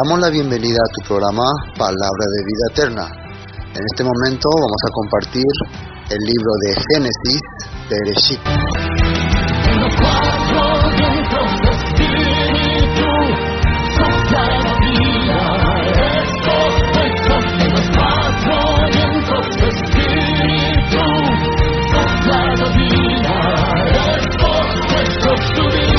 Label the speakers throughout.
Speaker 1: damos la bienvenida a tu programa Palabra de Vida Eterna. En este momento vamos a compartir el libro de Génesis, Bereshit.
Speaker 2: En los cuatro vientos de espíritu, sopla la vida, esto, en los cuatro vientos de espíritu, sopla la vida, esto, subir.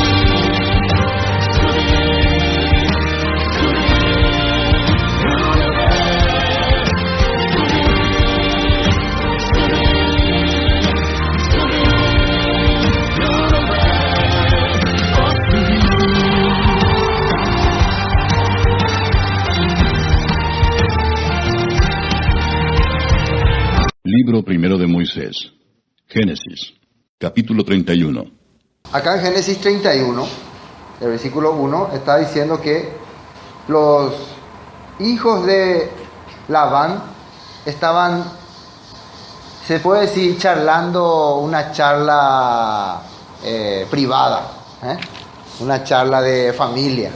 Speaker 3: Libro primero de Moisés, Génesis, capítulo 31.
Speaker 1: Acá en Génesis 31, el versículo 1, está diciendo que los hijos de Labán estaban, se puede decir, charlando una charla privada, una charla de familia.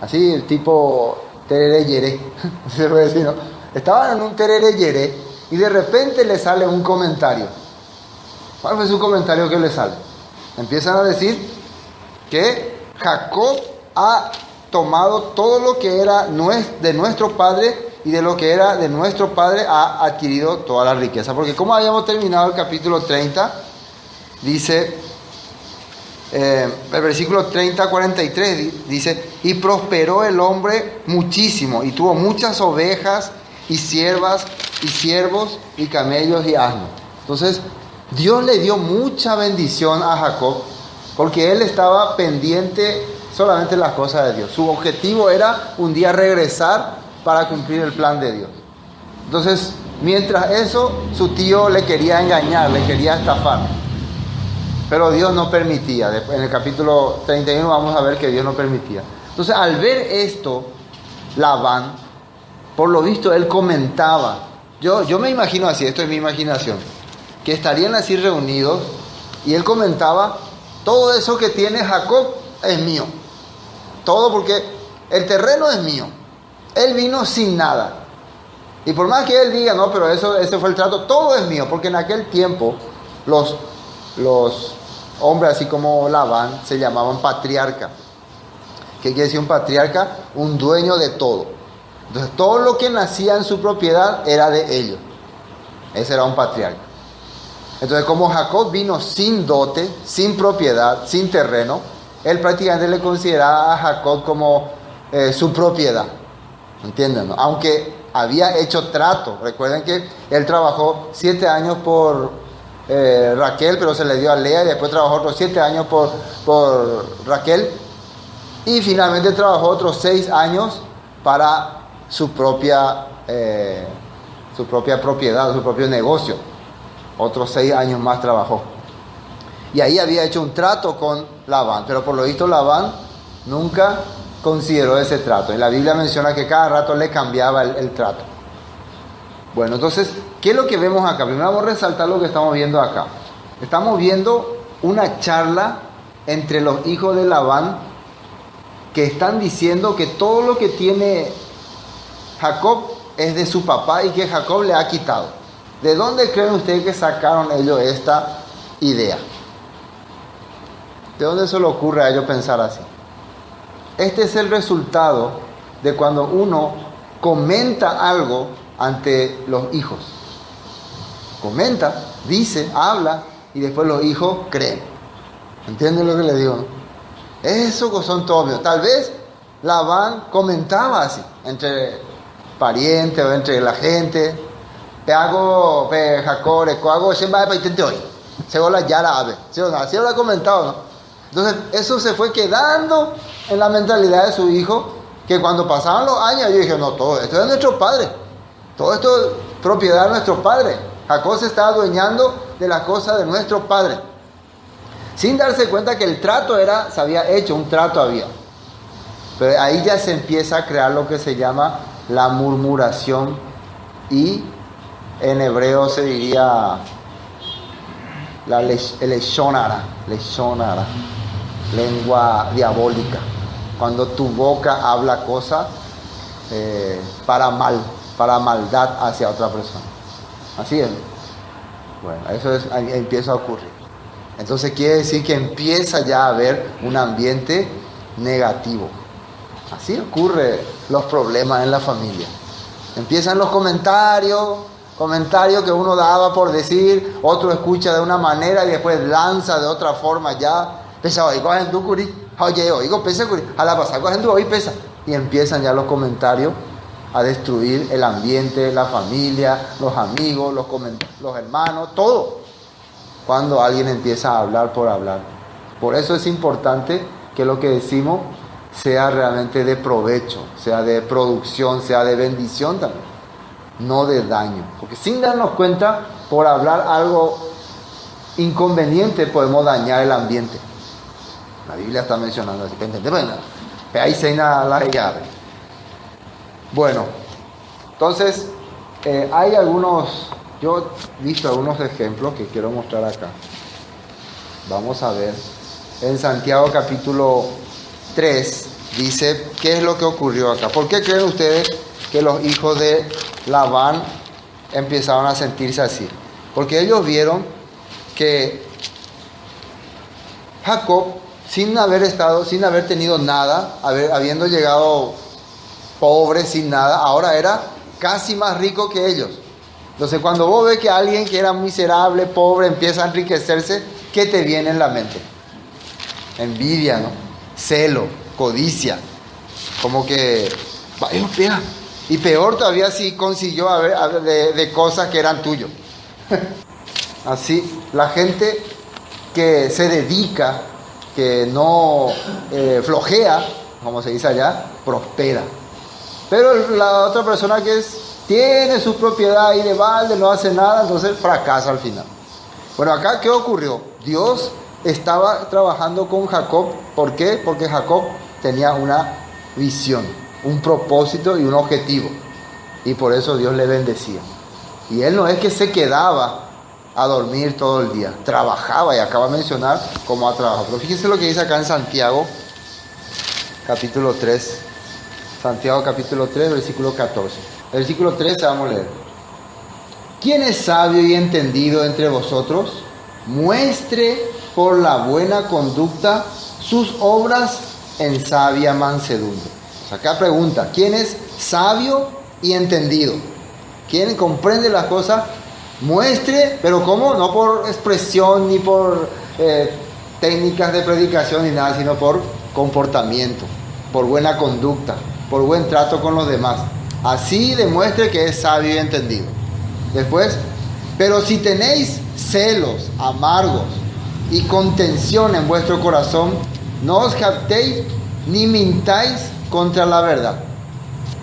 Speaker 1: Así, el tipo tereré yeré, se puede decir, ¿no? Estaban en un tereré yeré. Y de repente le sale un comentario. ¿Cuál fue su comentario que le sale? Empiezan a decir que Jacob ha tomado todo lo que era de nuestro padre, y de lo que era de nuestro padre ha adquirido toda la riqueza. Porque como habíamos terminado el capítulo 30, dice, el versículo 30-43 dice: y prosperó el hombre muchísimo, y tuvo muchas ovejas, y siervas, y siervos, y camellos, y asnos. Entonces, Dios le dio mucha bendición a Jacob, porque él estaba pendiente solamente de las cosas de Dios. Su objetivo era un día regresar para cumplir el plan de Dios. Entonces, mientras eso, su tío le quería engañar, le quería estafar. Pero Dios no permitía. En el capítulo 31 vamos a ver que Dios no permitía. Entonces, al ver esto, Labán, por lo visto, él comentaba. Yo me imagino así, esto es mi imaginación, que estarían así reunidos y él comentaba: todo eso que tiene Jacob es mío. Todo, porque el terreno es mío. Él vino sin nada. Y por más que él diga, no, pero ese fue el trato, todo es mío. Porque en aquel tiempo los hombres, así como Labán, se llamaban patriarca. ¿Qué quiere decir un patriarca? Un dueño de todo. Entonces todo lo que nacía en su propiedad era de ellos. Ese era un patriarca. Entonces, como Jacob vino sin dote, sin propiedad, sin terreno, él prácticamente le consideraba a Jacob como su propiedad. ¿Entienden? ¿No? Aunque había hecho trato. Recuerden que él trabajó 7 años por Raquel, pero se le dio a Lea, y después trabajó otros 7 años por Raquel, y finalmente trabajó otros 6 años para su propia propiedad, su propio negocio. Otros 6 años más trabajó. Y ahí había hecho un trato con Labán, pero por lo visto Labán nunca consideró ese trato. Y la Biblia menciona que cada rato le cambiaba el trato. Bueno, entonces, ¿qué es lo que vemos acá? Primero vamos a resaltar lo que estamos viendo acá. Estamos viendo una charla entre los hijos de Labán, que están diciendo que todo lo que tiene Jacob es de su papá y que Jacob le ha quitado. ¿De dónde creen ustedes que sacaron ellos esta idea? ¿De dónde se le ocurre a ellos pensar así? Este es el resultado de cuando uno comenta algo ante los hijos. Comenta, dice, habla, y después los hijos creen. ¿Entienden lo que les digo? Eso son todos míos. Tal vez Labán comentaba así entre parientes o entre la gente: Jacob, siempre para intente hoy. Según la yara ave. Así lo ha comentado, ¿no? Entonces, eso se fue quedando en la mentalidad de su hijo, que cuando pasaban los años, yo dije: no, todo esto es de nuestro padre. Todo esto es propiedad de nuestro padre. Jacob se está adueñando de las cosas de nuestro padre, sin darse cuenta que el trato se había hecho, un trato había. Pero ahí ya se empieza a crear lo que se llama la murmuración, y en hebreo se diría el leshon hara, lengua diabólica. cuando tu boca habla cosas para maldad hacia otra persona. Así es. Bueno, eso empieza a ocurrir. Entonces quiere decir que empieza ya a haber un ambiente negativo. Así ocurren los problemas en la familia. Empiezan los comentarios que uno daba por decir, otro escucha de una manera y después lanza de otra forma ya. Pesa hoy, cogen tu curi, oye, oigo, pesa curi, a la pasada cogen tu hoy, pesa. Y empiezan ya los comentarios a destruir el ambiente, la familia, los amigos, los hermanos, todo. Cuando alguien empieza a hablar por hablar. Por eso es importante que lo que decimos sea realmente de provecho, sea de producción, sea de bendición también, no de daño. Porque sin darnos cuenta, por hablar algo inconveniente, podemos dañar el ambiente. La Biblia está mencionando así. Ahí se la llave. Bueno, entonces hay yo he visto algunos ejemplos que quiero mostrar acá. Vamos a ver. En Santiago capítulo 3 dice qué es lo que ocurrió acá. ¿Por qué creen ustedes que los hijos de Labán empezaron a sentirse así? Porque ellos vieron que Jacob, sin haber tenido nada, habiendo llegado pobre, sin nada, ahora era casi más rico que ellos. Entonces cuando vos ves que alguien que era miserable, pobre, empieza a enriquecerse, ¿qué te viene en la mente? Envidia, ¿no? Celo, codicia, como que vaya, pega. Y peor todavía si consiguió de cosas que eran tuyos. Así, la gente que se dedica, que no flojea, como se dice allá, prospera. Pero la otra persona que tiene su propiedad y de balde, no hace nada, entonces fracasa al final. Bueno, acá ¿qué ocurrió? Dios estaba trabajando con Jacob. ¿Por qué? Porque Jacob tenía una visión, un propósito y un objetivo. Y por eso Dios le bendecía. Y él no es que se quedaba a dormir todo el día. Trabajaba, y acaba de mencionar cómo ha trabajado. Pero fíjense lo que dice acá en Santiago, capítulo 3. Santiago capítulo 3, versículo 14. El versículo 13 vamos a leer. ¿Quién es sabio y entendido entre vosotros? Muestre por la buena conducta sus obras en sabia mansedumbre. O sea, acá pregunta, ¿quién es sabio y entendido? ¿Quién comprende las cosas? Muestre, pero ¿cómo? No por expresión ni por técnicas de predicación ni nada, sino por comportamiento, por buena conducta, por buen trato con los demás. Así demuestre que es sabio y entendido. Después, pero si tenéis celos amargos y contención en vuestro corazón, no os jactéis ni mintáis contra la verdad.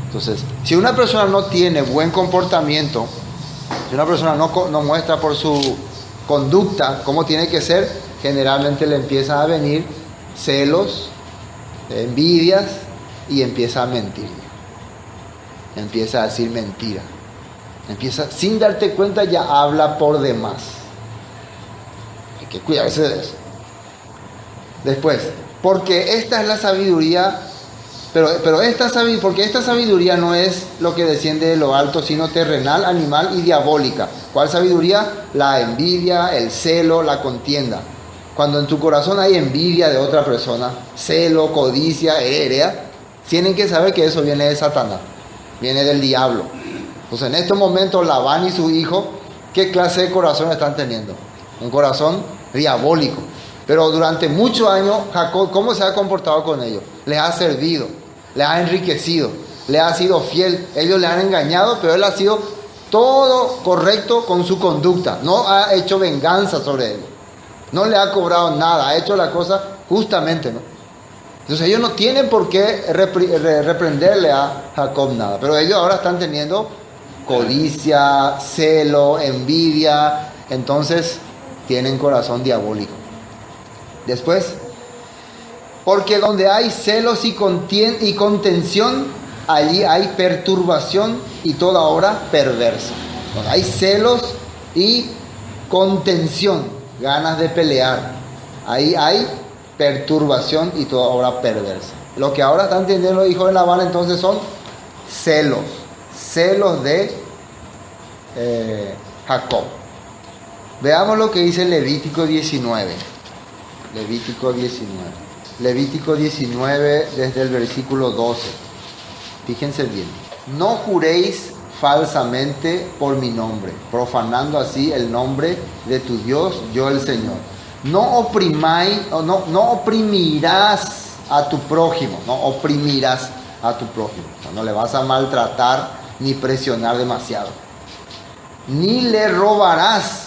Speaker 1: Entonces, si una persona no tiene buen comportamiento, si una persona no muestra por su conducta cómo tiene que ser, generalmente le empiezan a venir celos, envidias y empieza a mentir. Empieza a decir mentira. Empieza, sin darte cuenta, ya habla por demás. Hay que cuidarse de eso. Después, porque esta es la sabiduría, porque esta sabiduría no es lo que desciende de lo alto, sino terrenal, animal y diabólica. ¿Cuál sabiduría? La envidia, el celo, la contienda. Cuando en tu corazón hay envidia de otra persona, celo, codicia, heredia, tienen que saber que eso viene de Satanás, viene del diablo. Entonces en estos momentos Labán y su hijo, ¿qué clase de corazón están teniendo? Un corazón diabólico. Pero durante muchos años Jacob, ¿cómo se ha comportado con ellos? Les ha servido, les ha enriquecido, les ha sido fiel. Ellos le han engañado, pero él ha sido todo correcto con su conducta. No ha hecho venganza sobre ellos, no le ha cobrado nada, ha hecho la cosa justamente, ¿no? Entonces ellos no tienen por qué reprenderle a Jacob nada. Pero ellos ahora están teniendo codicia, celo, envidia. Entonces tienen corazón diabólico. Después, porque donde hay celos y contención, allí hay perturbación y toda obra perversa. Donde hay celos y contención, ganas de pelear, ahí hay perturbación y toda obra perversa. Lo que ahora están teniendo los hijos de Labán entonces son celos de Jacob. Veamos lo que dice Levítico 19. Levítico 19 desde el versículo 12. Fíjense bien. No juréis falsamente por mi nombre, profanando así el nombre de tu Dios, yo el Señor. No oprimirás a tu prójimo, no oprimirás a tu prójimo. O sea, no le vas a maltratar ni presionar demasiado. Ni le robarás.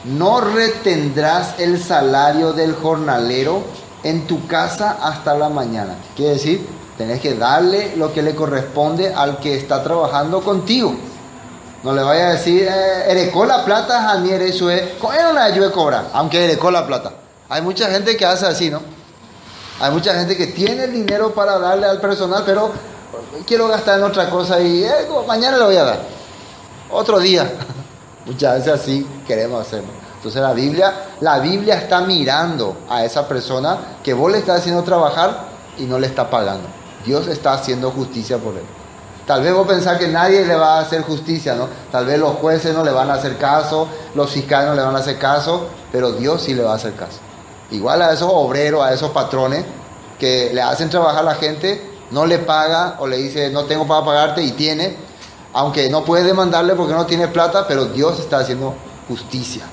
Speaker 1: No retendrás el salario del jornalero en tu casa hasta la mañana. Quiere decir, tenés que darle lo que le corresponde al que está trabajando contigo. No le vaya a decir, herecó la plata, a mí eso es, era una ayuda de cobrar, aunque herecó la plata. Hay mucha gente que hace así, ¿no? Hay mucha gente que tiene el dinero para darle al personal, pero quiero gastar en otra cosa y mañana le voy a dar. Otro día. Muchas veces así queremos hacerlo. Entonces la Biblia está mirando a esa persona que vos le estás haciendo trabajar y no le está pagando. Dios está haciendo justicia por él. Tal vez vos pensás que nadie le va a hacer justicia, ¿no? Tal vez los jueces no le van a hacer caso, los fiscales no le van a hacer caso, pero Dios sí le va a hacer caso. Igual a esos obreros, a esos patrones que le hacen trabajar a la gente, no le paga o le dice no tengo para pagarte y tiene, aunque no puede demandarle porque no tiene plata, pero Dios está haciendo justicia.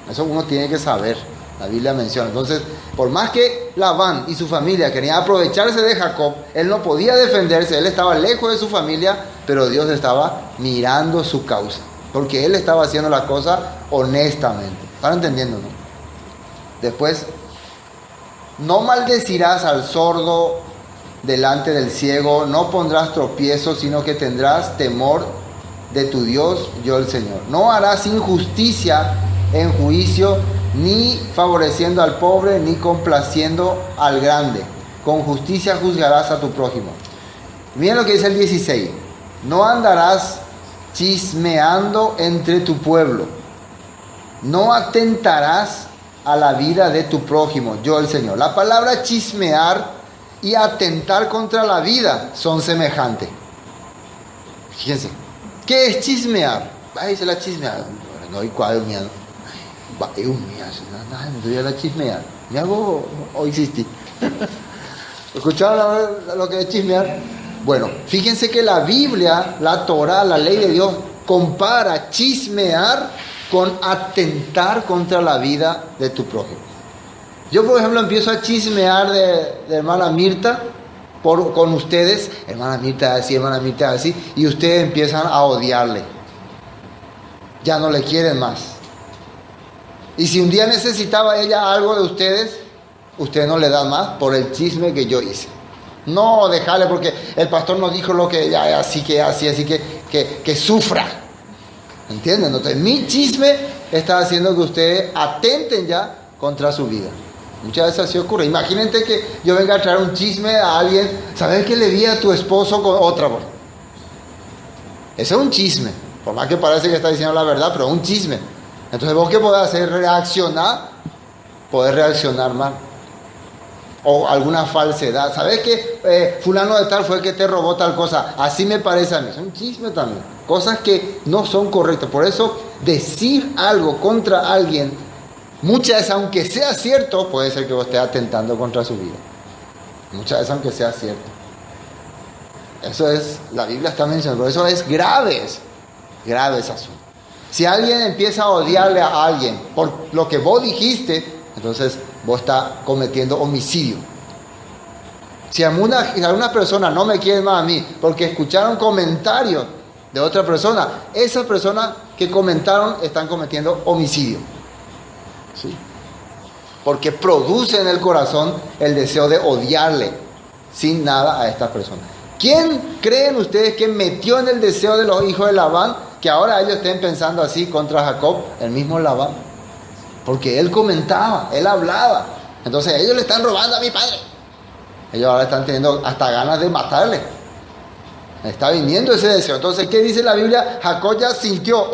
Speaker 1: Eso uno tiene que saber, la Biblia menciona. Entonces, por más que Labán y su familia querían aprovecharse de Jacob, él no podía defenderse, él estaba lejos de su familia, pero Dios estaba mirando su causa, porque él estaba haciendo la cosa honestamente. ¿Están entendiendo, no? Después, no maldecirás al sordo delante del ciego, no pondrás tropiezo, sino que tendrás temor de tu Dios, yo el Señor. No harás injusticia en juicio, ni favoreciendo al pobre, ni complaciendo al grande. Con justicia juzgarás a tu prójimo. Miren lo que dice el 16. No andarás chismeando entre tu pueblo. No atentarás a la vida de tu prójimo, yo el Señor. La palabra chismear y atentar contra la vida son semejantes. Fíjense, ¿qué es chismear? Ay, se la chismear. No hay cuadro miedo. La chismear. ¿Me hago o existí? ¿Escucharon lo que es chismear? Bueno, fíjense que la Biblia, la Torah, la ley de Dios, compara chismear con atentar contra la vida de tu prójimo. Yo, por ejemplo, empiezo a chismear de hermana Mirta con ustedes. Hermana Mirta así, hermana Mirta así. Y ustedes empiezan a odiarle. Ya no le quieren más. Y si un día necesitaba ella algo de ustedes, ustedes no le dan más por el chisme que yo hice. No, dejarle porque el pastor nos dijo lo que ya así que sufra. ¿Entienden? Entonces mi chisme está haciendo que ustedes atenten ya contra su vida. Muchas veces así ocurre. Imagínate que yo venga a traer un chisme a alguien. ¿Sabes que le vi a tu esposo con otra? Ese es un chisme. Por más que parece que está diciendo la verdad, pero es un chisme. Entonces vos qué podés hacer, reaccionar, podés reaccionar mal. O alguna falsedad. ¿Sabes que fulano de tal fue el que te robó tal cosa? Así me parece a mí. Es un chisme también. Cosas que no son correctas. Por eso decir algo contra alguien, muchas veces aunque sea cierto, puede ser que vos estés atentando contra su vida. Muchas veces aunque sea cierto. Eso es, la Biblia está mencionando. Por eso es grave asunto. Si alguien empieza a odiarle a alguien por lo que vos dijiste, entonces vos estás cometiendo homicidio. Si alguna persona no me quiere más a mí porque escucharon comentarios de otra persona, esas personas que comentaron están cometiendo homicidio. ¿Sí? Porque produce en el corazón el deseo de odiarle sin nada a estas personas. ¿Quién creen ustedes que metió en el deseo de los hijos de Labán que ahora ellos estén pensando así contra Jacob? El mismo Labán. Porque él comentaba, él hablaba. Entonces ellos le están robando a mi padre. Ellos ahora están teniendo hasta ganas de matarle. Está viniendo ese deseo. Entonces, ¿qué dice la Biblia? Jacob ya sintió,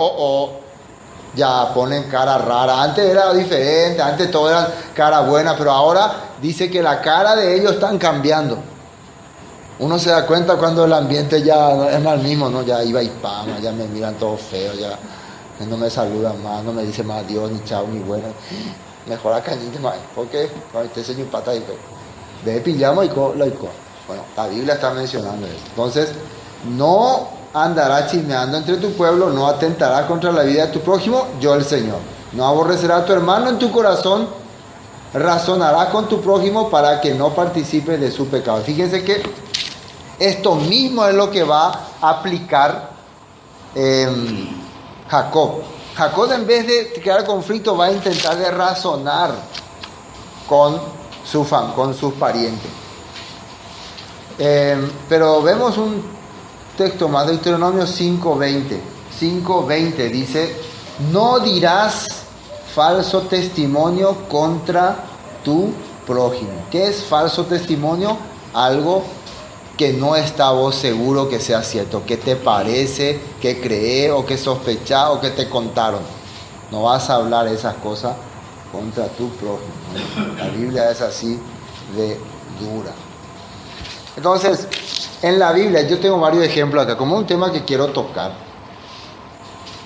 Speaker 1: ya ponen cara rara. Antes era diferente, antes todo era cara buena, pero ahora dice que la cara de ellos están cambiando. Uno se da cuenta cuando el ambiente ya no es más el mismo, ¿no? Ya iba y pama, ya me miran todo feo, ya no me saludan más, no me dicen más adiós, ni chao, ni bueno. Mejor acá ni más, porque este señor pata y de pillamos y lo y bueno, la Biblia está mencionando eso. Entonces, no andarás chismeando entre tu pueblo, no atentarás contra la vida de tu prójimo, yo el Señor. No aborrecerás a tu hermano en tu corazón, razonarás con tu prójimo para que no participe de su pecado. Fíjense que esto mismo es lo que va a aplicar Jacob. Jacob, en vez de crear conflicto, va a intentar de razonar con sus parientes. Pero vemos un texto más de Deuteronomio 5:20. 5:20 dice: no dirás falso testimonio contra tu prójimo. ¿Qué es falso testimonio? Algo que no está vos seguro que sea cierto, que te parece, que crees o que sospechás o que te contaron. No vas a hablar esas cosas contra tu prójimo. La Biblia es así de dura. Entonces, en la Biblia, yo tengo varios ejemplos acá, como un tema que quiero tocar.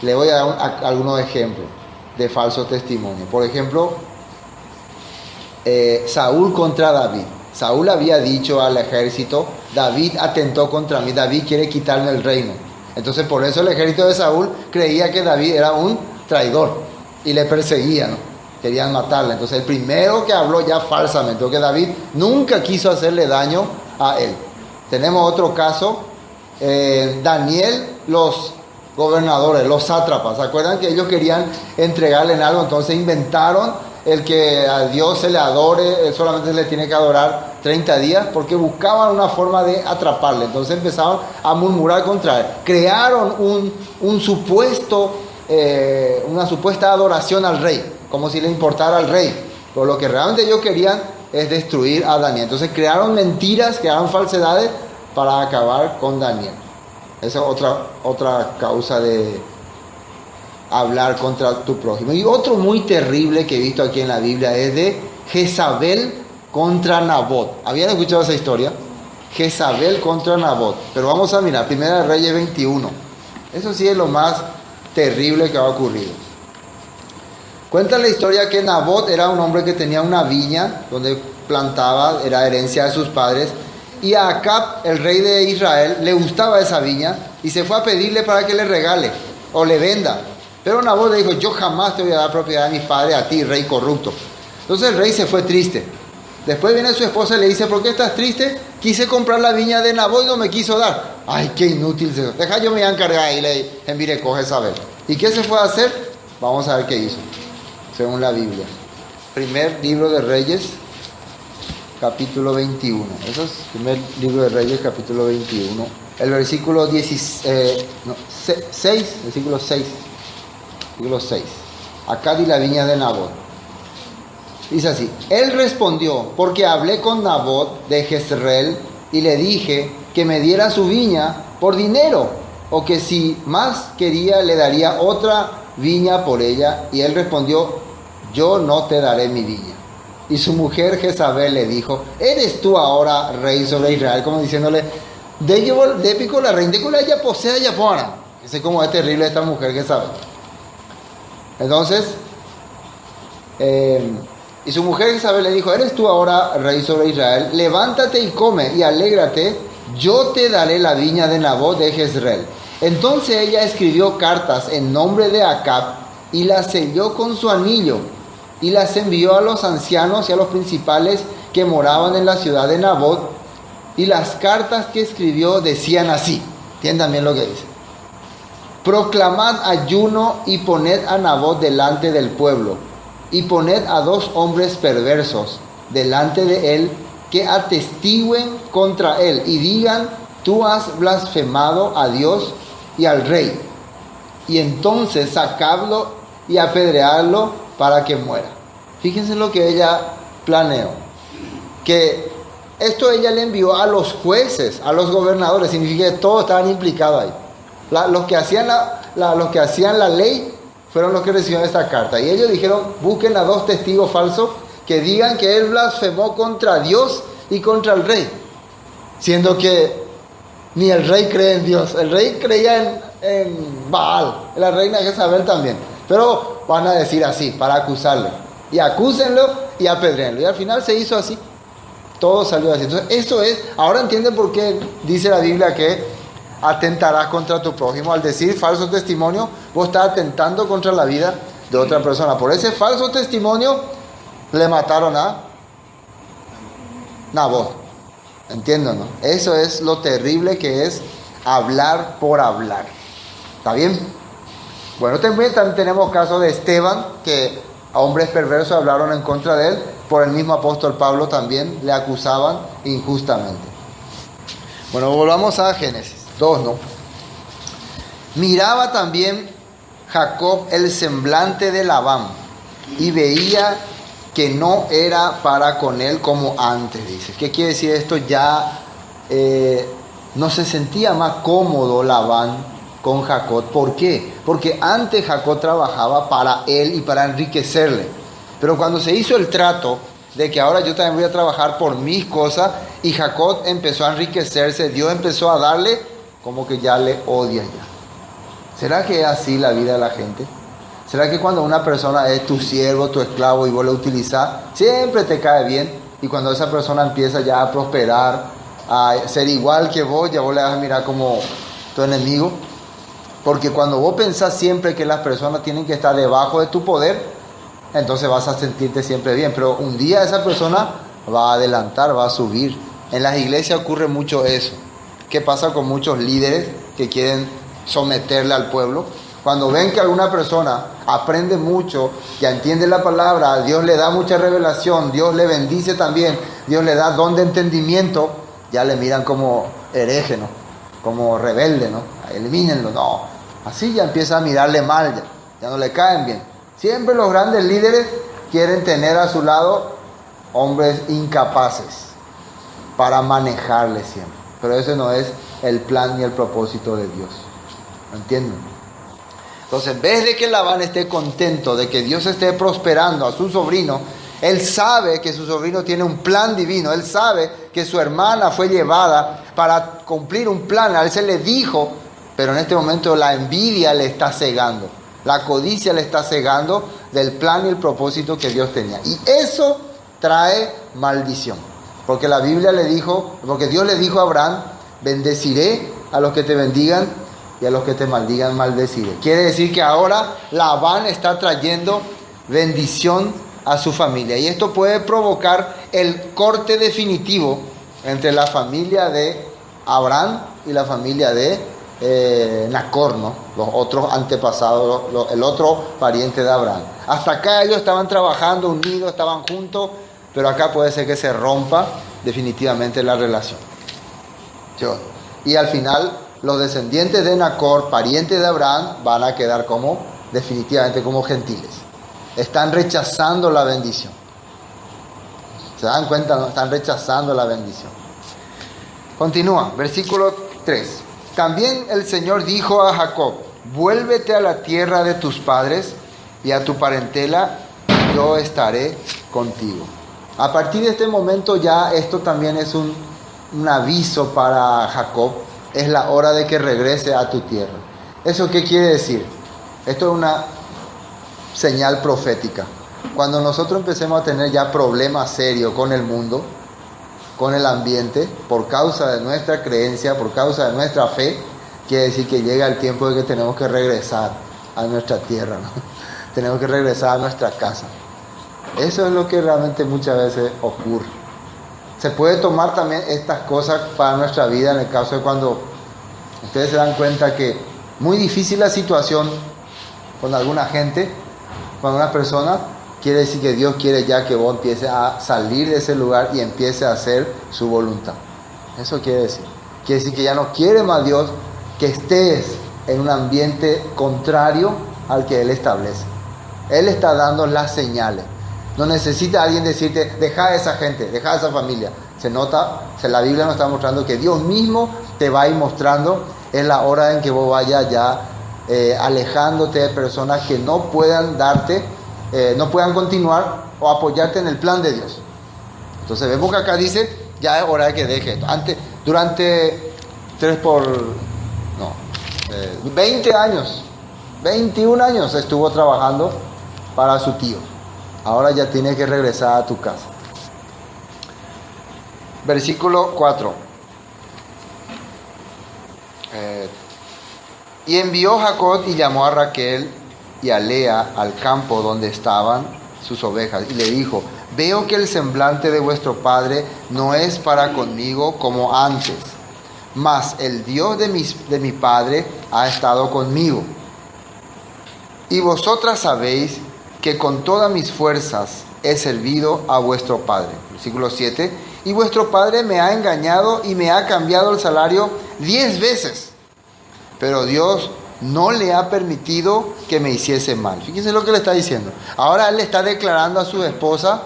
Speaker 1: Le voy a dar algunos ejemplos de falso testimonio. Por ejemplo, Saúl contra David. Saúl había dicho al ejército: David atentó contra mí, David quiere quitarme el reino. Entonces por eso el ejército de Saúl creía que David era un traidor y le perseguían, querían matarle. Entonces el primero que habló ya falsamente, porque David nunca quiso hacerle daño a él. Tenemos otro caso, Daniel, los gobernadores, los sátrapas, ¿se acuerdan que ellos querían entregarle en algo? Entonces inventaron el que a Dios se le adore, él solamente se le tiene que adorar 30 días, porque buscaban una forma de atraparle. Entonces empezaron a murmurar contra él. Crearon una supuesta adoración al rey, como si le importara al rey. Pero lo que realmente ellos querían es destruir a Daniel. Entonces crearon mentiras, crearon falsedades para acabar con Daniel. Esa es otra causa de hablar contra tu prójimo. Y otro muy terrible que he visto aquí en la Biblia es de Jezabel contra Nabot. ¿Habían escuchado esa historia? Jezabel contra Nabot. Pero vamos a mirar, Primera Reyes 21. Eso sí es lo más terrible que ha ocurrido. Cuenta la historia que Nabot era un hombre que tenía una viña donde plantaba, era herencia de sus padres. Y a Acab, el rey de Israel, le gustaba esa viña y se fue a pedirle para que le regale o le venda. Pero Nabot le dijo: yo jamás te voy a dar propiedad de mis padres a ti, rey corrupto. Entonces el rey se fue triste. Después viene su esposa y le dice: ¿por qué estás triste? Quise comprar la viña de Nabot y no me quiso dar. Ay, qué inútil. Deja, yo me voy a encargar. Y le envié, coge saber. ¿Y qué se fue a hacer? Vamos a ver qué hizo, según la Biblia. Primer libro de Reyes, capítulo 21. Eso es primer libro de Reyes, capítulo 21. El versículo 6, versículo 6. Versículo 6. Acá di la viña de Nabot. Dice así: él respondió: porque hablé con Nabot de Jezreel y le dije que me diera su viña por dinero, o que si más quería le daría otra viña por ella. Y él respondió: yo no te daré mi viña. Y su mujer Jezabel le dijo: ¿eres tú ahora rey sobre Israel? Como diciéndole: de pico la reina, de ella posee ya fuera. Sé cómo es terrible esta mujer Jezabel. Entonces, y su mujer Jezabel le dijo: ¿eres tú ahora rey sobre Israel? Levántate y come y alégrate, yo te daré la viña de Nabot de Jezreel. Entonces ella escribió cartas en nombre de Acab y las selló con su anillo y las envió a los ancianos y a los principales que moraban en la ciudad de Nabot. Y las cartas que escribió decían así, entiendan bien lo que dice: proclamad ayuno y poned a Nabot delante del pueblo, y poned a 2 hombres perversos delante de él, que atestigüen contra él y digan: tú has blasfemado a Dios y al rey. Y entonces sacadlo y apedrearlo para que muera. Fíjense lo que ella planeó, que esto ella le envió a los jueces, a los gobernadores. Significa que todos estaban implicados ahí. Los que hacían la ley fueron los que recibieron esta carta. Y ellos dijeron, busquen a 2 testigos falsos que digan que él blasfemó contra Dios y contra el rey. Siendo que ni el rey cree en Dios. El rey creía en Baal, la reina Jezabel también. Pero van a decir así, para acusarle. Y acúsenlo y apedréenlo. Y al final se hizo así. Todo salió así. Entonces, eso es, ahora entienden por qué dice la Biblia que atentarás contra tu prójimo. Al decir falso testimonio, vos estás atentando contra la vida de otra persona. Por ese falso testimonio le mataron a Nabot. ¿Entienden, no? Eso es lo terrible que es hablar por hablar. ¿Está bien? Bueno, también tenemos caso de Esteban, que hombres perversos hablaron en contra de él. Por el mismo apóstol Pablo también le acusaban injustamente. Bueno, volvamos a Génesis 2, ¿no? Miraba también Jacob el semblante de Labán y veía que no era para con él como antes, dice. ¿Qué quiere decir esto? Ya no se sentía más cómodo Labán con Jacob. ¿Por qué? Porque antes Jacob trabajaba para él y para enriquecerle. Pero cuando se hizo el trato de que ahora yo también voy a trabajar por mis cosas, y Jacob empezó a enriquecerse, Dios empezó a darle, como que ya le odia ya. ¿Será que es así la vida de la gente? ¿Será que cuando una persona es tu siervo, tu esclavo, y vos lo utilizás, siempre te cae bien? Y cuando esa persona empieza ya a prosperar, a ser igual que vos, ya vos le vas a mirar como tu enemigo. Porque cuando vos pensás siempre que las personas tienen que estar debajo de tu poder, entonces vas a sentirte siempre bien. Pero un día esa persona va a adelantar, va a subir. En las iglesias ocurre mucho eso. ¿Qué pasa con muchos líderes que quieren someterle al pueblo? Cuando ven que alguna persona aprende mucho, ya entiende la palabra, Dios le da mucha revelación, Dios le bendice también, Dios le da don de entendimiento, ya le miran como hereje, ¿no? Como rebelde, ¿no? Elimínenlo, no. Así ya empieza a mirarle mal, ya no le caen bien. Siempre los grandes líderes quieren tener a su lado hombres incapaces para manejarle siempre. Pero ese no es el plan ni el propósito de Dios. ¿Entienden? Entonces, en vez de que Labán esté contento de que Dios esté prosperando a su sobrino, él sabe que su sobrino tiene un plan divino. Él sabe que su hermana fue llevada para cumplir un plan. A él se le dijo, pero en este momento la envidia le está cegando. La codicia le está cegando del plan y el propósito que Dios tenía. Y eso trae maldición. Porque la Biblia le dijo, porque Dios le dijo a Abraham, bendeciré a los que te bendigan y a los que te maldigan maldeciré. Quiere decir que ahora Labán está trayendo bendición a su familia. Y esto puede provocar el corte definitivo entre la familia de Abraham y la familia de Nacor, ¿no? Los otros antepasados, el otro pariente de Abraham. Hasta acá ellos estaban trabajando unidos, estaban juntos, pero acá puede ser que se rompa definitivamente la relación. Y al final los descendientes de Nacor, parientes de Abraham, van a quedar como definitivamente como gentiles. Están rechazando la bendición. ¿Se dan cuenta? ¿No? Están rechazando la bendición. Continúa, versículo 3. También el Señor dijo a Jacob, vuélvete a la tierra de tus padres y a tu parentela, yo estaré contigo. A partir de este momento ya esto también es un aviso para Jacob. Es la hora de que regrese a tu tierra. ¿Eso qué quiere decir? Esto es una señal profética. Cuando nosotros empecemos a tener ya problemas serios con el mundo, con el ambiente, por causa de nuestra creencia, por causa de nuestra fe, quiere decir que llega el tiempo de que tenemos que regresar a nuestra tierra, ¿no? Tenemos que regresar a nuestra casa. Eso es lo que realmente muchas veces ocurre. Se puede tomar también estas cosas para nuestra vida en el caso de cuando ustedes se dan cuenta que muy difícil la situación con alguna gente, con una persona. Quiere decir que Dios quiere ya que vos empieces a salir de ese lugar y empieces a hacer su voluntad. Eso quiere decir. Quiere decir que ya no quiere más Dios que estés en un ambiente contrario al que Él establece. Él está dando las señales. No necesita alguien decirte, deja a esa gente, deja a esa familia. Se nota, la Biblia nos está mostrando que Dios mismo te va a ir mostrando. Es la hora en que vos vayas ya alejándote de personas que no puedan darte, no puedan continuar o apoyarte en el plan de Dios. Entonces vemos que acá dice, ya es hora de que deje esto. Durante 20 años, 21 años estuvo trabajando para su tío. Ahora ya tiene que regresar a tu casa. Versículo 4. Y envió Jacob y llamó a Raquel y a Lea al campo donde estaban sus ovejas, y le dijo: veo que el semblante de vuestro padre no es para conmigo como antes, mas el Dios de mi padre ha estado conmigo. Y vosotras sabéis que con todas mis fuerzas he servido a vuestro padre. Versículo 7. Y vuestro padre me ha engañado y me ha cambiado el salario 10 veces. Pero Dios no le ha permitido que me hiciese mal. Fíjense lo que le está diciendo. Ahora él le está declarando a su esposa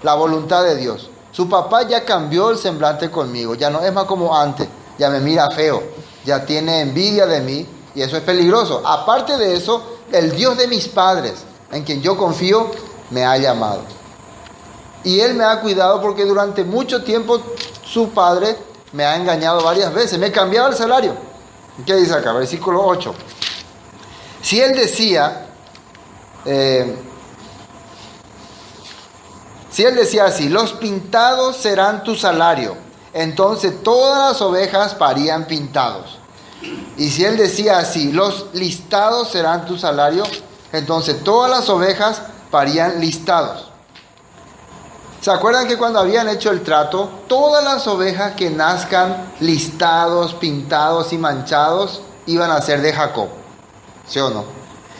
Speaker 1: la voluntad de Dios. Su papá ya cambió el semblante conmigo. Ya no es más como antes. Ya me mira feo. Ya tiene envidia de mí. Y eso es peligroso. Aparte de eso, el Dios de mis padres, en quien yo confío, me ha llamado. Y él me ha cuidado porque durante mucho tiempo su padre me ha engañado varias veces. Me ha cambiado el salario. ¿Qué dice acá? Versículo 8. Si él decía así: los pintados serán tu salario, entonces todas las ovejas parían pintados. Y si él decía así: los listados serán tu salario, entonces todas las ovejas parían listados. ¿Se acuerdan que cuando habían hecho el trato, todas las ovejas que nazcan listados, pintados y manchados iban a ser de Jacob? ¿Sí o no?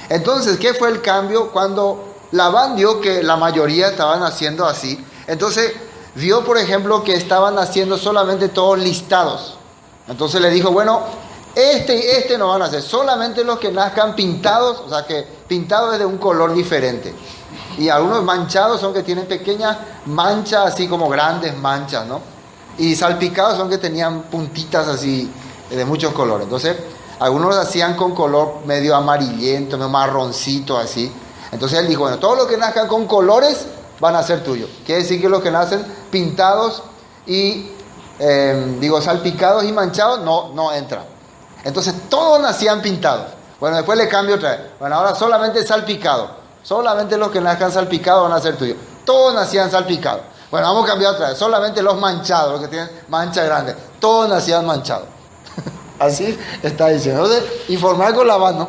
Speaker 1: Entonces, ¿qué fue el cambio? Cuando Labán vio que la mayoría estaban haciendo así, entonces vio, por ejemplo, que estaban haciendo solamente todos listados. Entonces le dijo: bueno, este y este no van a hacer, solamente los que nazcan pintados, o sea que pintados es de un color diferente. Y algunos manchados son que tienen pequeñas manchas, así como grandes manchas, ¿no? Y salpicados son que tenían puntitas así de muchos colores. Entonces, algunos los hacían con color medio amarillento, medio marroncito, así. Entonces él dijo: bueno, todos los que nazcan con colores van a ser tuyos. Quiere decir que los que nacen pintados y, salpicados y manchados, no entran. Entonces todos nacían pintados. Bueno, después le cambio otra vez. Bueno, ahora solamente salpicado. Solamente los que nazcan salpicados van a ser tuyos. Todos nacían salpicados. Bueno, vamos a cambiar otra vez. Solamente los manchados, los que tienen manchas grandes. Todos nacían manchados. Así está diciendo. Entonces, informar con Labán, ¿no?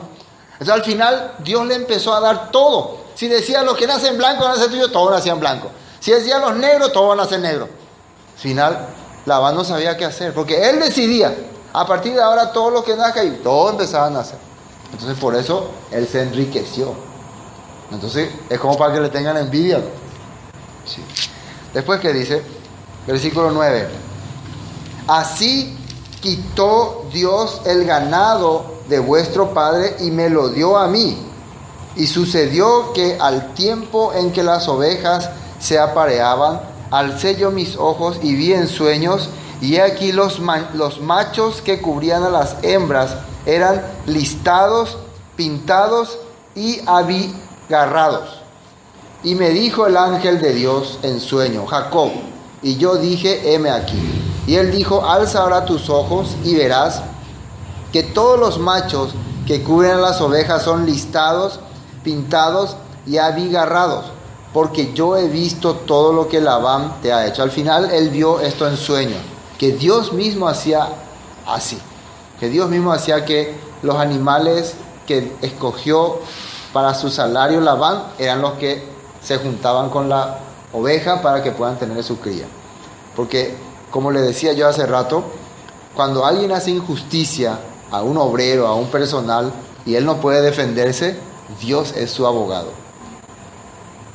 Speaker 1: Entonces, al final, Dios le empezó a dar todo. Si decía los que nacen blancos van a ser tuyos, todos nacían blancos. Si decía los negros, todos van a ser negros. Al final, Labán no sabía qué hacer. Porque él decidía. A partir de ahora, todos los que nazcan, y todos empezaban a nacer. Entonces, por eso, él se enriqueció. Entonces es como para que le tengan envidia. Sí. Después, ¿qué dice? Versículo 9. Así quitó Dios el ganado de vuestro padre y me lo dio a mí. Y sucedió que al tiempo en que las ovejas se apareaban, alcé yo mis ojos y vi en sueños, y he aquí los machos que cubrían a las hembras eran listados, pintados y abigarrados. Y me dijo el ángel de Dios en sueño: Jacob. Y yo dije: heme aquí. Y él dijo: alza ahora tus ojos y verás que todos los machos que cubren a las ovejas son listados, pintados y abigarrados, porque yo he visto todo lo que Labán te ha hecho. Al final él vio esto en sueño, que Dios mismo hacía así, que Dios mismo hacía que los animales que escogió para su salario Labán eran los que se juntaban con la oveja para que puedan tener su cría. Porque, como le decía yo hace rato, cuando alguien hace injusticia a un obrero, a un personal, y él no puede defenderse, Dios es su abogado.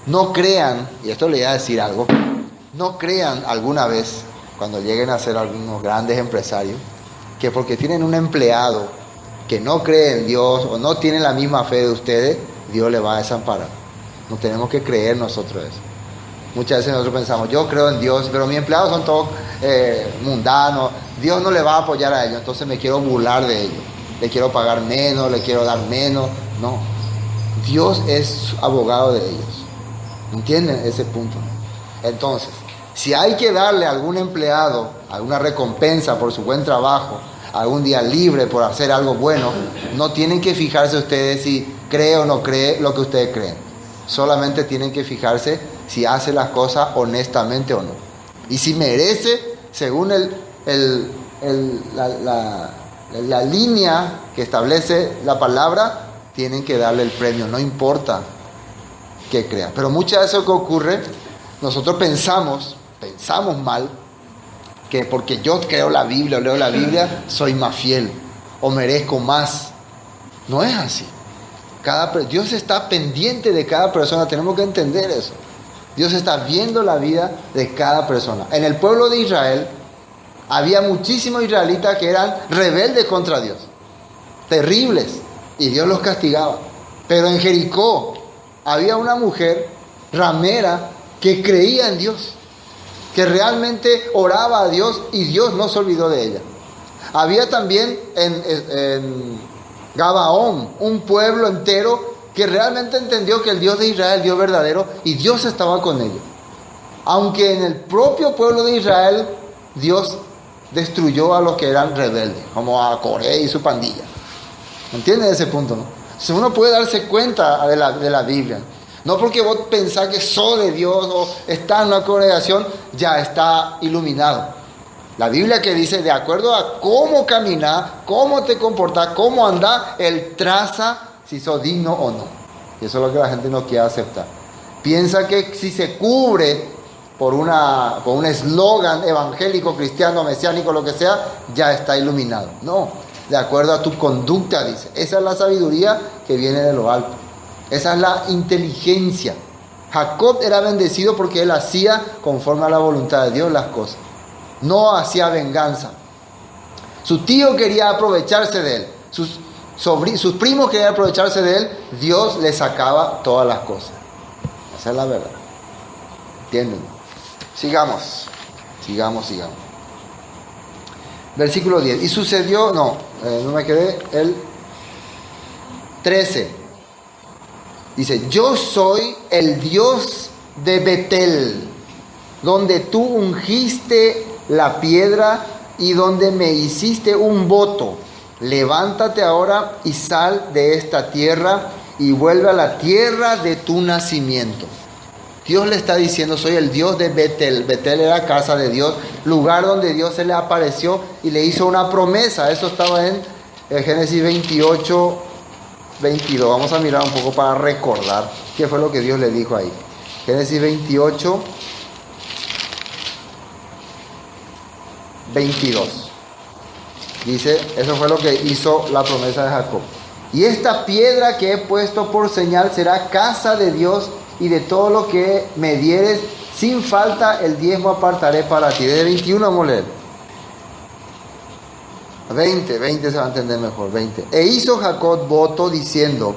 Speaker 1: No crean, y esto le voy a decir algo, no crean alguna vez, cuando lleguen a ser algunos grandes empresarios, que porque tienen un empleado que no cree en Dios o no tiene la misma fe de ustedes, Dios le va a desamparar. No tenemos que creer nosotros eso. Muchas veces nosotros pensamos: yo creo en Dios, pero mis empleados son todos mundanos, Dios no le va a apoyar a ellos, entonces me quiero burlar de ellos. le quiero pagar menos, le quiero dar menos. No, Dios es abogado de ellos. ¿Entienden ese punto? Entonces, si hay que darle a algún empleado alguna recompensa por su buen trabajo, algún día libre por hacer algo bueno, no tienen que fijarse ustedes si cree o no cree lo que ustedes creen. Solamente tienen que fijarse si hace las cosas honestamente o no. Y si merece, según la línea que establece la palabra, tienen que darle el premio, no importa que crea. Pero muchas veces lo que ocurre, nosotros pensamos mal, que porque yo creo la Biblia o leo la Biblia, soy más fiel o merezco más. No es así. Dios está pendiente de cada persona, tenemos que entender eso. Dios está viendo la vida de cada persona. En el pueblo de Israel había muchísimos israelitas que eran rebeldes contra Dios, terribles, y Dios los castigaba. Pero en Jericó había una mujer ramera que creía en Dios, que realmente oraba a Dios y Dios no se olvidó de ella. Había también en Gabaón un pueblo entero que realmente entendió que el Dios de Israel es el Dios verdadero y Dios estaba con ellos. Aunque en el propio pueblo de Israel Dios destruyó a los que eran rebeldes, como a Coré y su pandilla. ¿Entienden ese punto, no? Si uno puede darse cuenta de la Biblia, no porque vos pensás que sos de Dios o estás en una congregación, ya está iluminado. La Biblia que dice, de acuerdo a cómo caminás, cómo te comportás, cómo andás, Él traza si sos digno o no. Y eso es lo que la gente no quiere aceptar. Piensa que si se cubre por un eslogan evangélico, cristiano, mesiánico, lo que sea, ya está iluminado. No, de acuerdo a tu conducta, dice. Esa es la sabiduría que viene de lo alto. Esa es la inteligencia. Jacob era bendecido porque él hacía conforme a la voluntad de Dios las cosas. No hacía venganza. Su tío quería aprovecharse de él. Sus primos querían aprovecharse de él. Dios le sacaba todas las cosas. Esa es la verdad. ¿Entienden? Sigamos. Versículo 10. Y sucedió, no me quedé, el 13. Dice, yo soy el Dios de Betel, donde tú ungiste la piedra y donde me hiciste un voto. Levántate ahora y sal de esta tierra y vuelve a la tierra de tu nacimiento. Dios le está diciendo, soy el Dios de Betel. Betel era casa de Dios, lugar donde Dios se le apareció y le hizo una promesa. Eso estaba en Génesis 28, 22. Vamos a mirar un poco para recordar qué fue lo que Dios le dijo ahí. Génesis 28, 22. Dice, eso fue lo que hizo la promesa de Jacob. Y esta piedra que he puesto por señal será casa de Dios, y de todo lo que me dieres, sin falta el diezmo apartaré para ti. Desde 21 vamos a leer. 20 se va a entender mejor. 20. E hizo Jacob voto diciendo,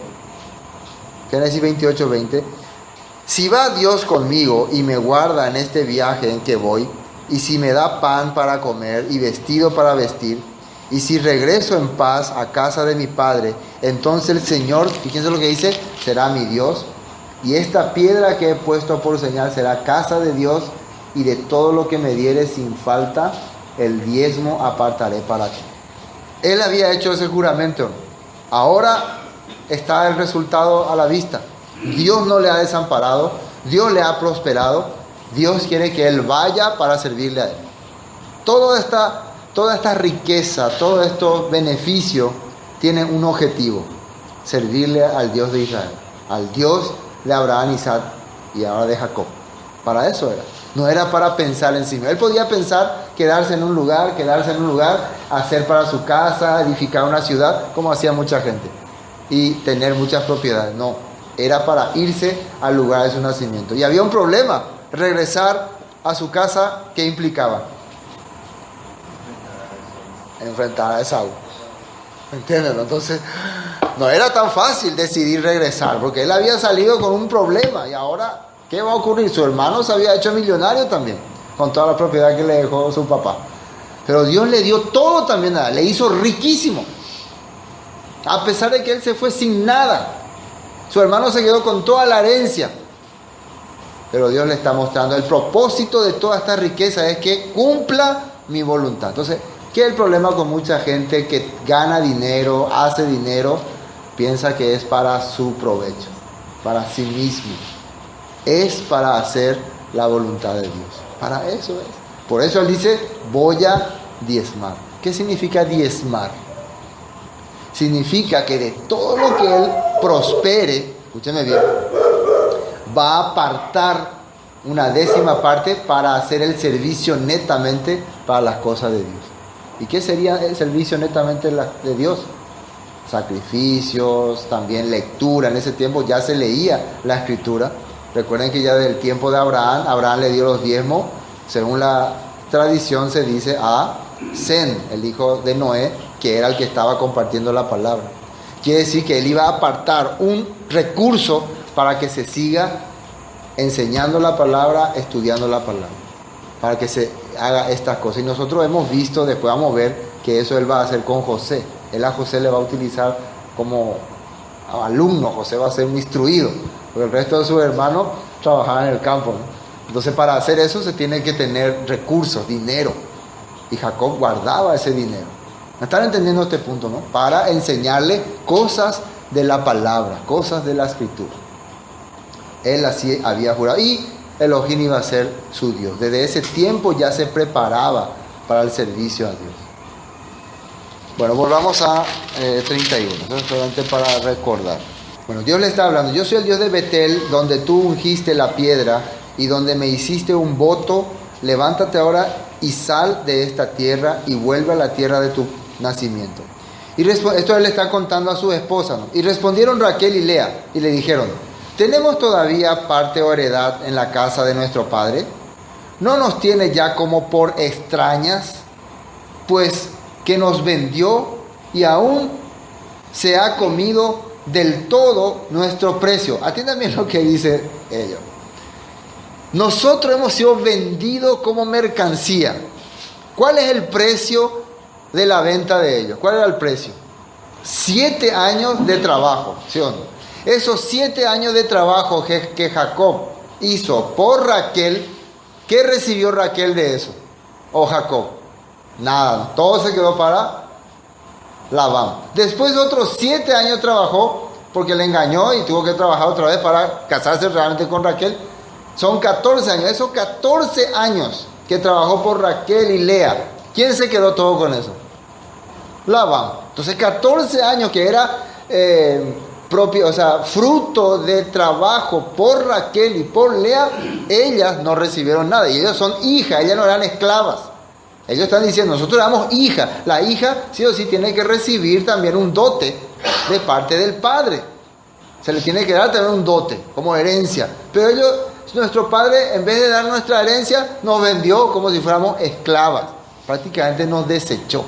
Speaker 1: Génesis 28, 20, si va Dios conmigo y me guarda en este viaje en que voy, y si me da pan para comer y vestido para vestir, y si regreso en paz a casa de mi padre, entonces el Señor, fíjense lo que dice, será mi Dios, y esta piedra que he puesto por señal será casa de Dios, y de todo lo que me diere sin falta el diezmo apartaré para ti. Él había hecho ese juramento. Ahora está el resultado a la vista. Dios no le ha desamparado, Dios le ha prosperado, Dios quiere que él vaya para servirle a él. Toda esta riqueza, todos estos beneficios tienen un objetivo: servirle al Dios de Israel, al Dios de Abraham, Isaac y ahora de Jacob. Para eso era. No era para pensar en sí mismo. Él podía pensar quedarse en un lugar, hacer para su casa, edificar una ciudad, como hacía mucha gente, y tener muchas propiedades. No, era para irse al lugar de su nacimiento. Y había un problema: regresar a su casa. ¿Qué implicaba? Enfrentar a Esaú. ¿Entienden? Entonces, no era tan fácil decidir regresar, porque él había salido con un problema y ahora, ¿qué va a ocurrir? Su hermano se había hecho millonario también, con toda la propiedad que le dejó su papá. Pero Dios le dio todo también a él, le hizo riquísimo. A pesar de que él se fue sin nada. Su hermano se quedó con toda la herencia. Pero Dios le está mostrando el propósito de toda esta riqueza es que cumpla mi voluntad. Entonces, ¿qué es el problema con mucha gente que gana dinero, hace dinero, piensa que es para su provecho, para sí mismo? Es para hacer la voluntad de Dios. Para eso es. Por eso él dice, voy a diezmar. ¿Qué significa diezmar? Significa que de todo lo que él prospere, escúcheme bien, va a apartar una décima parte para hacer el servicio netamente para las cosas de Dios. ¿Y qué sería el servicio netamente de Dios? Sacrificios, también lectura. En ese tiempo ya se leía la escritura. Recuerden que ya del tiempo de Abraham le dio los diezmos, según la tradición se dice, a Sem, el hijo de Noé, que era el que estaba compartiendo la palabra. Quiere decir que él iba a apartar un recurso para que se siga enseñando la palabra, estudiando la palabra, para que se haga estas cosas. Y nosotros hemos visto, después vamos a ver que eso él va a hacer con José. Él a José le va a utilizar como alumno. José va a ser un instruido, porque el resto de sus hermanos trabajaban en el campo, ¿no? Entonces, para hacer eso se tiene que tener recursos, dinero. Y Jacob guardaba ese dinero. ¿Me están entendiendo este punto, no? Para enseñarle cosas de la palabra, cosas de la escritura. Él así había jurado. Y Elohim iba a ser su Dios. Desde ese tiempo ya se preparaba para el servicio a Dios. Bueno, volvamos a 31. Entonces, solamente para recordar. Bueno, Dios le está hablando. Yo soy el Dios de Betel, donde tú ungiste la piedra y donde me hiciste un voto. Levántate ahora y sal de esta tierra y vuelve a la tierra de tu nacimiento. Y esto él le está contando a su esposa, ¿no? Y respondieron Raquel y Lea y le dijeron, ¿tenemos todavía parte o heredad en la casa de nuestro padre? ¿No nos tiene ya como por extrañas? Pues que nos vendió y aún se ha comido del todo nuestro precio. Atiendan bien lo que dice ellos. Nosotros hemos sido vendidos como mercancía. ¿Cuál es el precio de la venta de ellos? ¿Cuál era el precio? 7 años de trabajo, ¿sí o no? Esos 7 años de trabajo que Jacob hizo por Raquel, ¿qué recibió Raquel de eso? ¿O Jacob? Nada, todo se quedó para Labán. Después de otros 7 años trabajó porque le engañó y tuvo que trabajar otra vez para casarse realmente con Raquel. Son 14 años, esos 14 años que trabajó por Raquel y Lea, ¿quién se quedó todo con eso? Labán. Entonces 14 años que era fruto de trabajo por Raquel y por Lea, ellas no recibieron nada. Y ellas son hijas, ellas no eran esclavas. Ellos están diciendo, nosotros éramos hija. La hija sí o sí tiene que recibir también un dote de parte del padre. Se le tiene que dar también un dote como herencia. Pero nuestro padre, en vez de dar nuestra herencia, nos vendió como si fuéramos esclavas. Prácticamente nos desechó.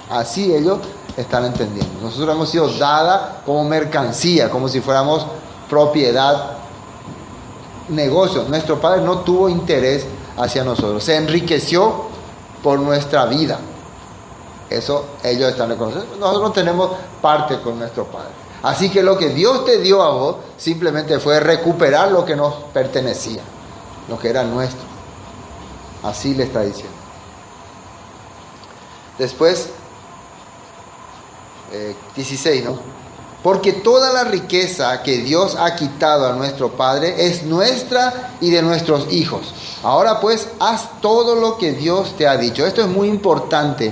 Speaker 1: Así ellos están entendiendo. Nosotros hemos sido dadas como mercancía, como si fuéramos propiedad, negocio. Nuestro padre no tuvo interés hacia nosotros. Se enriqueció por nuestra vida. Eso ellos están reconociendo. Nosotros tenemos parte con nuestro padre. Así que lo que Dios te dio a vos simplemente fue recuperar lo que nos pertenecía, lo que era nuestro. Así le está diciendo. Después, 16, ¿no? Porque toda la riqueza que Dios ha quitado a nuestro Padre es nuestra y de nuestros hijos. Ahora pues, haz todo lo que Dios te ha dicho. Esto es muy importante,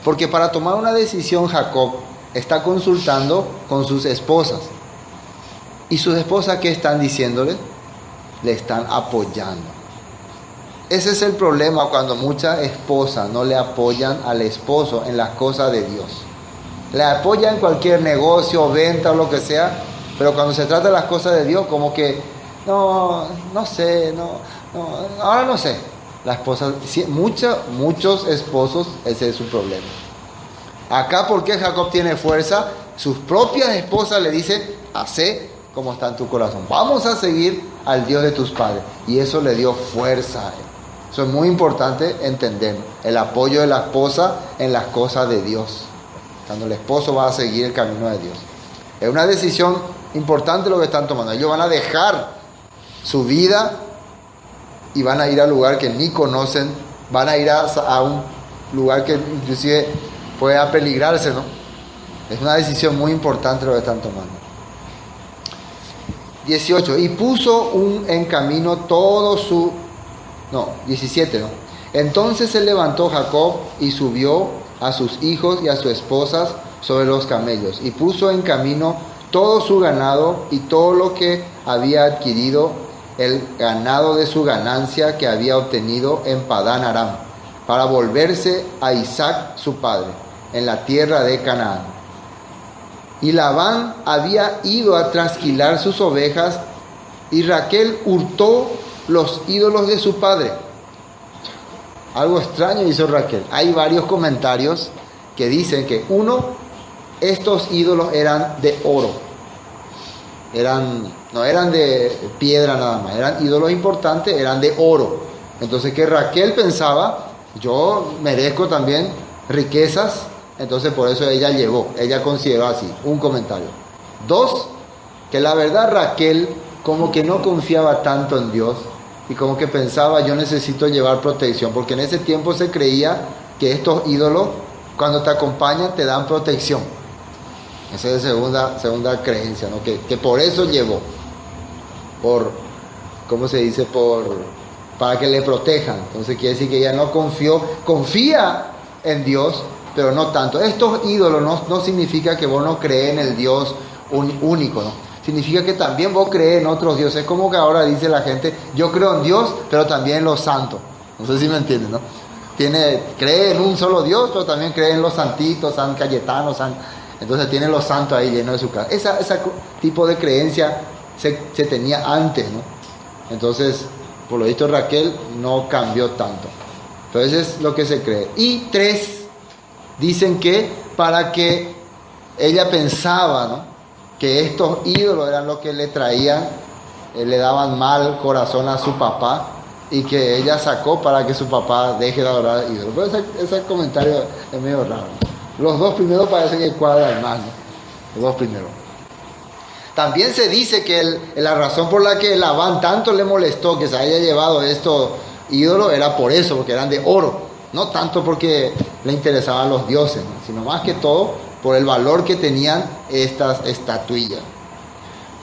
Speaker 1: porque para tomar una decisión Jacob está consultando con sus esposas. ¿Y sus esposas qué están diciéndole? Le están apoyando. Ese es el problema cuando muchas esposas no le apoyan al esposo en las cosas de Dios. Le apoyan en cualquier negocio, venta o lo que sea, pero cuando se trata de las cosas de Dios, como que, no sé, ahora no sé. La esposa, muchos esposos, ese es su problema. Acá, ¿por qué Jacob tiene fuerza? Sus propias esposas le dicen, hacé como está en tu corazón. Vamos a seguir al Dios de tus padres. Y eso le dio fuerza a él. Eso es muy importante entender. El apoyo de la esposa en las cosas de Dios. cuando el esposo va a seguir el camino de Dios. Es una decisión importante lo que están tomando. Ellos van a dejar su vida y van a ir al lugar que ni conocen, van a ir a un lugar que inclusive puede apeligrarse, ¿no? Es una decisión muy importante lo que están tomando. 18. Y puso en camino todo su... No, 17, ¿no? Entonces se levantó Jacob y subió a sus hijos y a sus esposas sobre los camellos, y puso en camino todo su ganado y todo lo que había adquirido, el ganado de su ganancia que había obtenido en Padán Aram, para volverse a Isaac su padre, en la tierra de Canaán. Y Labán había ido a trasquilar sus ovejas, y Raquel hurtó los ídolos de su padre. Algo extraño hizo Raquel. Hay varios comentarios que dicen que estos ídolos eran de oro. No eran de piedra nada más, eran ídolos importantes, eran de oro. Entonces que Raquel pensaba, yo merezco también riquezas, entonces por eso ella consideró así, un comentario. 2, que la verdad Raquel como que no confiaba tanto en Dios y como que pensaba, yo necesito llevar protección, porque en ese tiempo se creía que estos ídolos cuando te acompañan te dan protección. Esa es la segunda creencia, ¿no? Que por eso llevó, para que le protejan. Entonces quiere decir que ella no confía en Dios, pero no tanto. Estos ídolos no significa que vos no crees en el Dios único, ¿no? Significa que también vos crees en otros dioses. Es como que ahora dice la gente, yo creo en Dios, pero también en los santos. No sé si me entienden, ¿no? Cree en un solo Dios, pero también cree en los santitos, San Cayetano, entonces tiene los santos ahí llenos de su casa. Ese tipo de creencia se tenía antes, ¿no? Entonces, por lo visto Raquel no cambió tanto. Entonces es lo que se cree. Y 3, dicen que para que ella pensaba, ¿no?, que estos ídolos eran los que le traían, le daban mal corazón a su papá, y que ella sacó para que su papá deje de adorar ídolos. Pero ese comentario es medio raro, ¿no? Los 2 primeros parece que cuadran más, ¿no? Los 2 primeros. También se dice que la razón por la que Labán tanto le molestó que se haya llevado estos ídolos era por eso, porque eran de oro. No tanto porque le interesaban los dioses, ¿no?, sino más que todo por el valor que tenían estas estatuillas.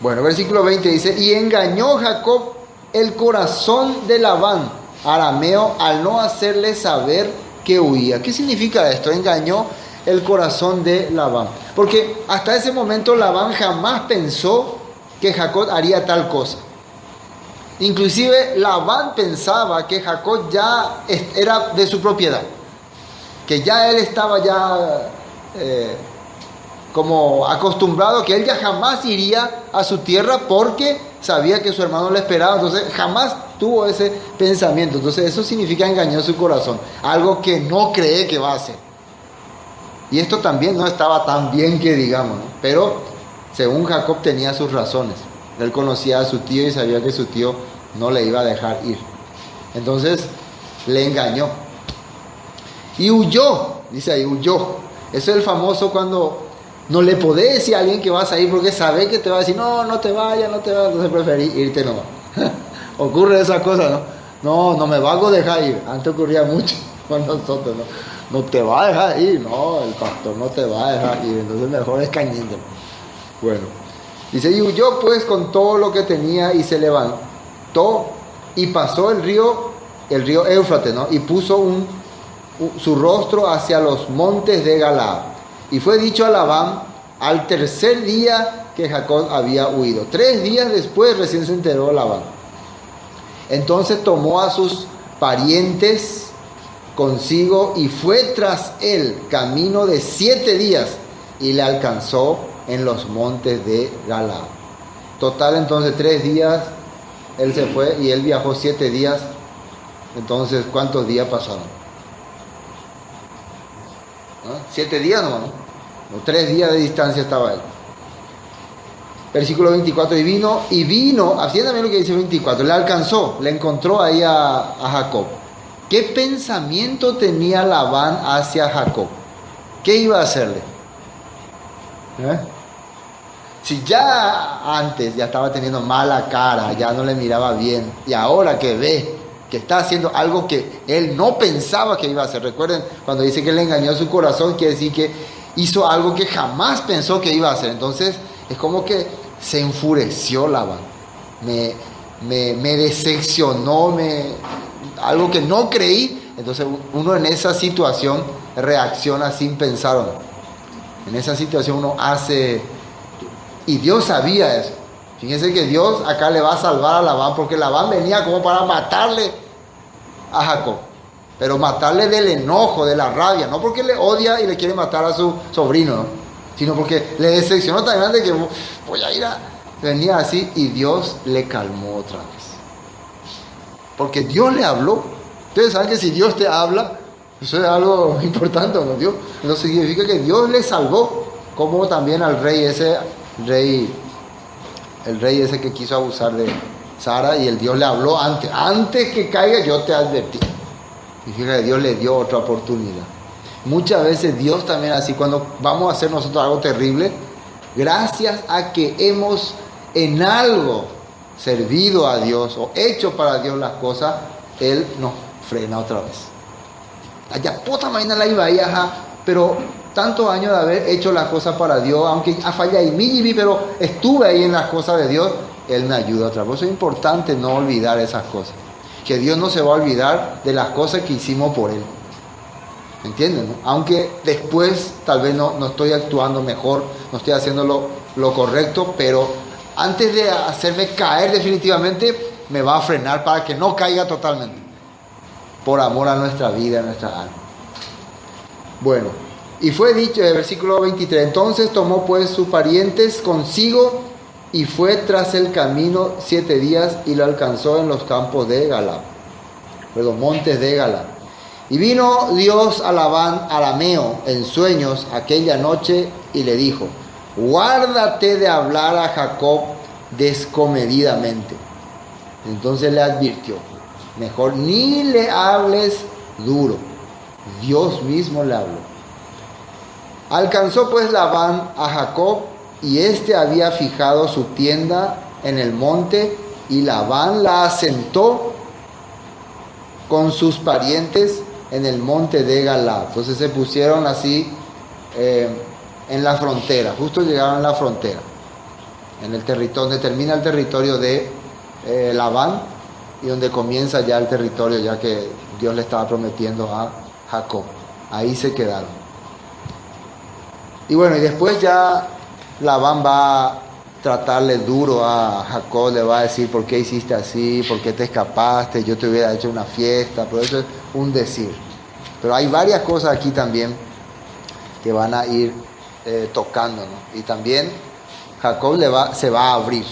Speaker 1: Bueno, versículo 20 dice, y engañó Jacob el corazón de Labán, arameo, al no hacerle saber que huía. ¿Qué significa esto? Engañó el corazón de Labán. Porque hasta ese momento Labán jamás pensó que Jacob haría tal cosa. Inclusive Labán pensaba que Jacob ya era de su propiedad, que ya él estaba como acostumbrado, que él ya jamás iría a su tierra porque sabía que su hermano le esperaba. Entonces jamás tuvo ese pensamiento. Entonces eso significa engañó su corazón, algo que no cree que va a hacer. Y esto también no estaba tan bien que digamos, ¿no? Pero según Jacob tenía sus razones. Él conocía a su tío y sabía que su tío no le iba a dejar ir. Entonces le engañó y huyó. Dice ahí, huyó. Eso es el famoso cuando no le podés decir a alguien que vas a ir porque sabe que te va a decir, no te vayas, entonces preferí irte nomás. Ocurre esa cosa, ¿no? No me vas a dejar ir. Antes ocurría mucho con nosotros, ¿no? No te va a dejar ir, no, el pastor no te va a dejar ir, entonces mejor es cañiendo. Bueno, dice, y huyó pues con todo lo que tenía y se levantó y pasó el río Éufrates, ¿no? Y puso su rostro hacia los montes de Galaad. Y fue dicho a Labán al 3er día que Jacob había huido. 3 días después recién se enteró Labán. Entonces tomó a sus parientes consigo y fue tras él camino de 7 días y le alcanzó en los montes de Galaad. Total, entonces 3 días él se fue y él viajó 7 días. Entonces, ¿cuántos días pasaron? 7 días nomás, ¿no? 3 días de distancia estaba él. Versículo 24, y vino, así también lo que dice 24, le alcanzó, le encontró ahí a Jacob. ¿Qué pensamiento tenía Labán hacia Jacob? ¿Qué iba a hacerle? Si ya antes ya estaba teniendo mala cara, ya no le miraba bien, y ahora que ve que está haciendo algo que él no pensaba que iba a hacer. Recuerden, cuando dice que le engañó su corazón, quiere decir que hizo algo que jamás pensó que iba a hacer. Entonces es como que se enfureció Labán, me decepcionó, algo que no creí. Entonces uno en esa situación reacciona sin pensar, ¿o no? En esa situación uno hace, y Dios sabía eso. Fíjense que Dios acá le va a salvar a Labán, porque Labán venía como para matarle a Jacob, pero matarle del enojo, de la rabia, no porque le odia y le quiere matar a su sobrino, ¿no? Sino porque le decepcionó tan grande que voy a ir a... Venía así, y Dios le calmó otra vez, porque Dios le habló. Ustedes saben que si Dios te habla, eso es algo importante, ¿no? Dios, eso significa que Dios le salvó, como también al rey ese, el rey ese que quiso abusar de Sara, y el Dios le habló antes que caiga, yo te advertí. Y fíjate, Dios le dio otra oportunidad. Muchas veces Dios también así, cuando vamos a hacer nosotros algo terrible, gracias a que hemos en algo servido a Dios o hecho para Dios las cosas, Él nos frena otra vez. Allá puta mañana la iba ahí, pero tantos años de haber hecho las cosas para Dios, aunque ha fallado y mi, pero estuve ahí en las cosas de Dios, Él me ayuda otra vez. Por eso es importante no olvidar esas cosas, que Dios no se va a olvidar de las cosas que hicimos por Él. ¿Entienden? ¿No? Aunque después tal vez no estoy actuando mejor, no estoy haciendo lo correcto, pero antes de hacerme caer definitivamente, me va a frenar para que no caiga totalmente, por amor a nuestra vida, a nuestra alma. Bueno, y fue dicho en el versículo 23, entonces tomó pues sus parientes consigo y fue tras el camino 7 días y lo alcanzó en los campos de Galaad, montes de Galaad. Y vino Dios a Labán arameo en sueños aquella noche y le dijo, guárdate de hablar a Jacob descomedidamente. Entonces le advirtió, mejor ni le hables duro. Dios mismo le habló. Alcanzó pues Labán a Jacob, y éste había fijado su tienda en el monte, y Labán la asentó con sus parientes en el monte de Galaad. Entonces se pusieron así en la frontera, justo llegaron a la frontera, en el territorio donde termina el territorio de Labán y donde comienza ya el territorio ya que Dios le estaba prometiendo a Jacob. Ahí se quedaron. Y bueno, y después ya Labán va a tratarle duro a Jacob, le va a decir por qué hiciste así, por qué te escapaste, yo te hubiera hecho una fiesta, pero eso es un decir. Pero hay varias cosas aquí también que van a ir tocando, ¿no? Y también Jacob se va a abrir,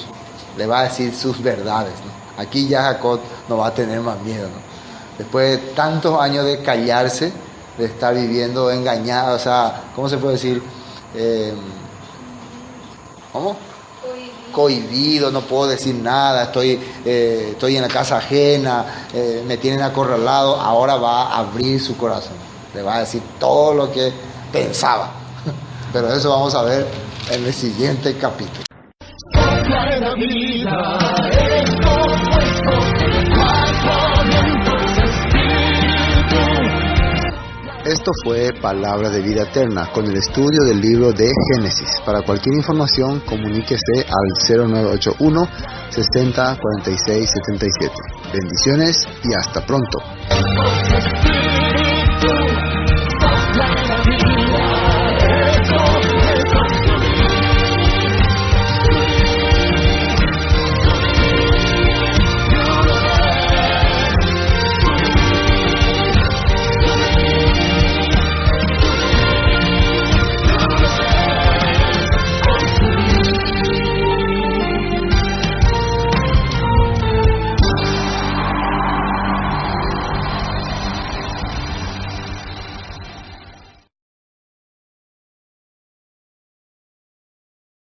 Speaker 1: le va a decir sus verdades, ¿no? Aquí ya Jacob no va a tener más miedo, ¿no? Después de tantos años de callarse, de estar viviendo engañado, o sea, ¿cómo se puede decir? ¿Cómo? Cohibido, no puedo decir nada, estoy en la casa ajena, me tienen acorralado. Ahora va a abrir su corazón, le va a decir todo lo que pensaba. Pero eso vamos a ver en el siguiente capítulo. Esto fue Palabra de Vida Eterna con el estudio del libro de Génesis. Para cualquier información, comuníquese al 0981 60 46 77. Bendiciones y hasta pronto.